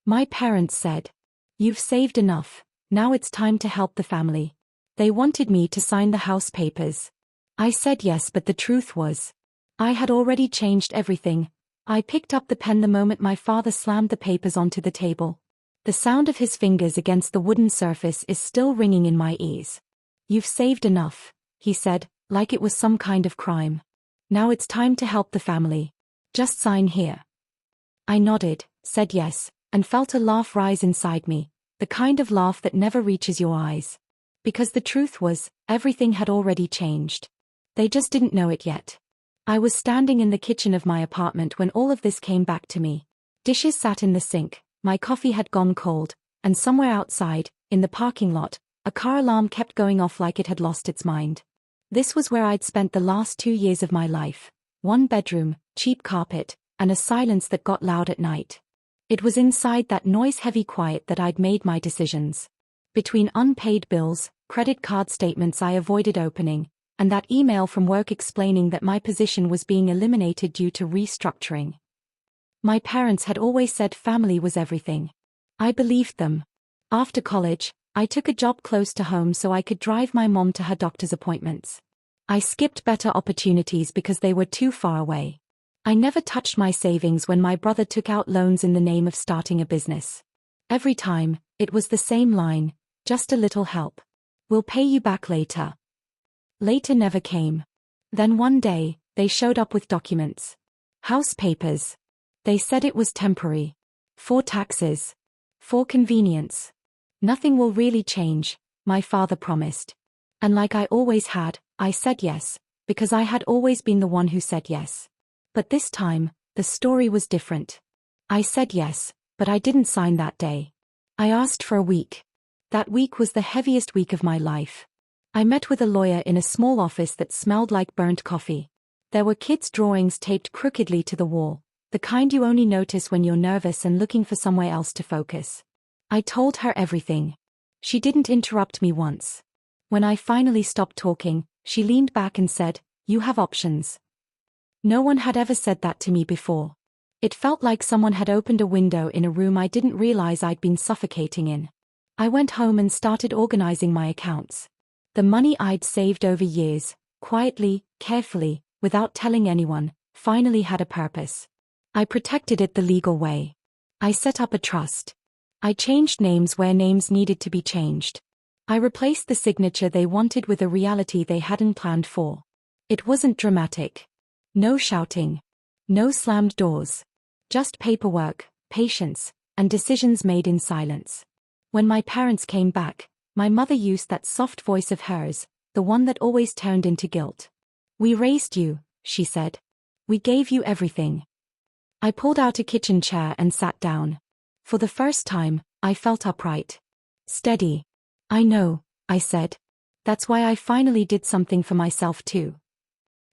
My parents said, "You've saved enough, now it's time to help the family." They wanted me to sign the house papers. I said yes, but the truth was, I had already changed everything. I picked up the pen the moment my father slammed the papers onto the table. The sound of his fingers against the wooden surface is still ringing in my ears. "You've saved enough," he said, like it was some kind of crime. "Now it's time to help the family. Just sign here." I nodded, said yes, and felt a laugh rise inside me, the kind of laugh that never reaches your eyes. Because the truth was, everything had already changed. They just didn't know it yet. I was standing in the kitchen of my apartment when all of this came back to me. Dishes sat in the sink, my coffee had gone cold, and somewhere outside, in the parking lot, a car alarm kept going off like it had lost its mind. This was where I'd spent the last 2 years of my life. One bedroom, cheap carpet, and a silence that got loud at night. It was inside that noise-heavy quiet that I'd made my decisions. Between unpaid bills, credit card statements I avoided opening, and that email from work explaining that my position was being eliminated due to restructuring. My parents had always said family was everything. I believed them. After college, I took a job close to home so I could drive my mom to her doctor's appointments. I skipped better opportunities because they were too far away. I never touched my savings when my brother took out loans in the name of starting a business. Every time, it was the same line, "Just a little help. We'll pay you back later." Later never came. Then one day, they showed up with documents. House papers. They said it was temporary. For taxes. For convenience. "Nothing will really change," my father promised. And like I always had, I said yes, because I had always been the one who said yes. But this time, the story was different. I said yes, but I didn't sign that day. I asked for a week. That week was the heaviest week of my life. I met with a lawyer in a small office that smelled like burnt coffee. There were kids' drawings taped crookedly to the wall, the kind you only notice when you're nervous and looking for somewhere else to focus. I told her everything. She didn't interrupt me once. When I finally stopped talking, she leaned back and said, "You have options." No one had ever said that to me before. It felt like someone had opened a window in a room I didn't realize I'd been suffocating in. I went home and started organizing my accounts. The money I'd saved over years, quietly, carefully, without telling anyone, finally had a purpose. I protected it the legal way. I set up a trust. I changed names where names needed to be changed. I replaced the signature they wanted with a reality they hadn't planned for. It wasn't dramatic. No shouting. No slammed doors. Just paperwork, patience, and decisions made in silence. When my parents came back, my mother used that soft voice of hers, the one that always turned into guilt. "We raised you," she said. "We gave you everything." I pulled out a kitchen chair and sat down. For the first time, I felt upright. Steady. "I know," I said. "That's why I finally did something for myself too."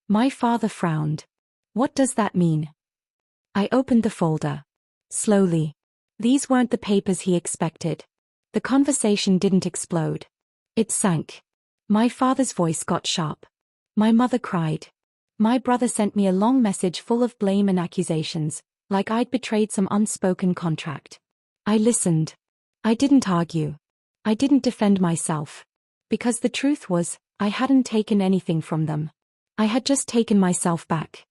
My father frowned. "What does that mean?" I opened the folder. Slowly. These weren't the papers he expected. The conversation didn't explode. It sank. My father's voice got sharp. My mother cried. My brother sent me a long message full of blame and accusations, like I'd betrayed some unspoken contract. I listened. I didn't argue. I didn't defend myself. Because the truth was, I hadn't taken anything from them. I had just taken myself back.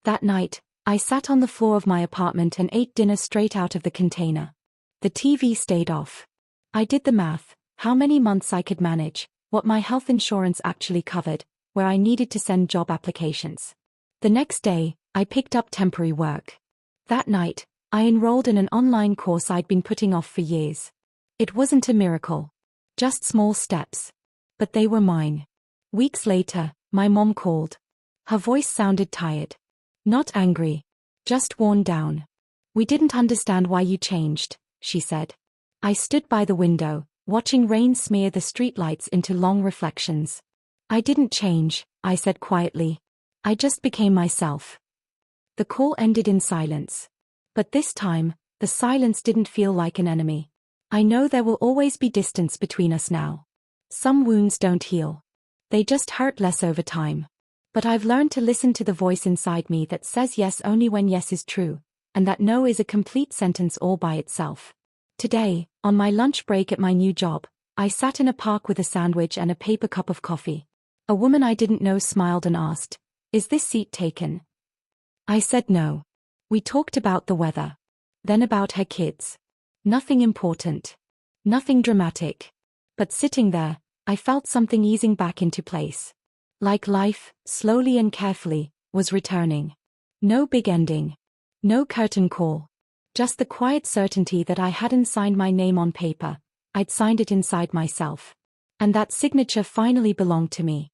That night, I sat on the floor of my apartment and ate dinner straight out of the container. The TV stayed off. I did the math, how many months I could manage, what my health insurance actually covered, where I needed to send job applications. The next day, I picked up temporary work. That night, I enrolled in an online course I'd been putting off for years. It wasn't a miracle. Just small steps. But they were mine. Weeks later, my mom called. Her voice sounded tired. Not angry. Just worn down. "We didn't understand why you changed," she said. I stood by the window, watching rain smear the streetlights into long reflections. "I didn't change," I said quietly. "I just became myself." The call ended in silence. But this time, the silence didn't feel like an enemy. I know there will always be distance between us now. Some wounds don't heal. They just hurt less over time. But I've learned to listen to the voice inside me that says yes only when yes is true, and that no is a complete sentence all by itself. Today, on my lunch break at my new job, I sat in a park with a sandwich and a paper cup of coffee. A woman I didn't know smiled and asked, "Is this seat taken?" I said no. We talked about the weather. Then about her kids. Nothing important. Nothing dramatic. But sitting there, I felt something easing back into place. Like life, slowly and carefully, was returning. No big ending. No curtain call. Just the quiet certainty that I hadn't signed my name on paper, I'd signed it inside myself. And that signature finally belonged to me.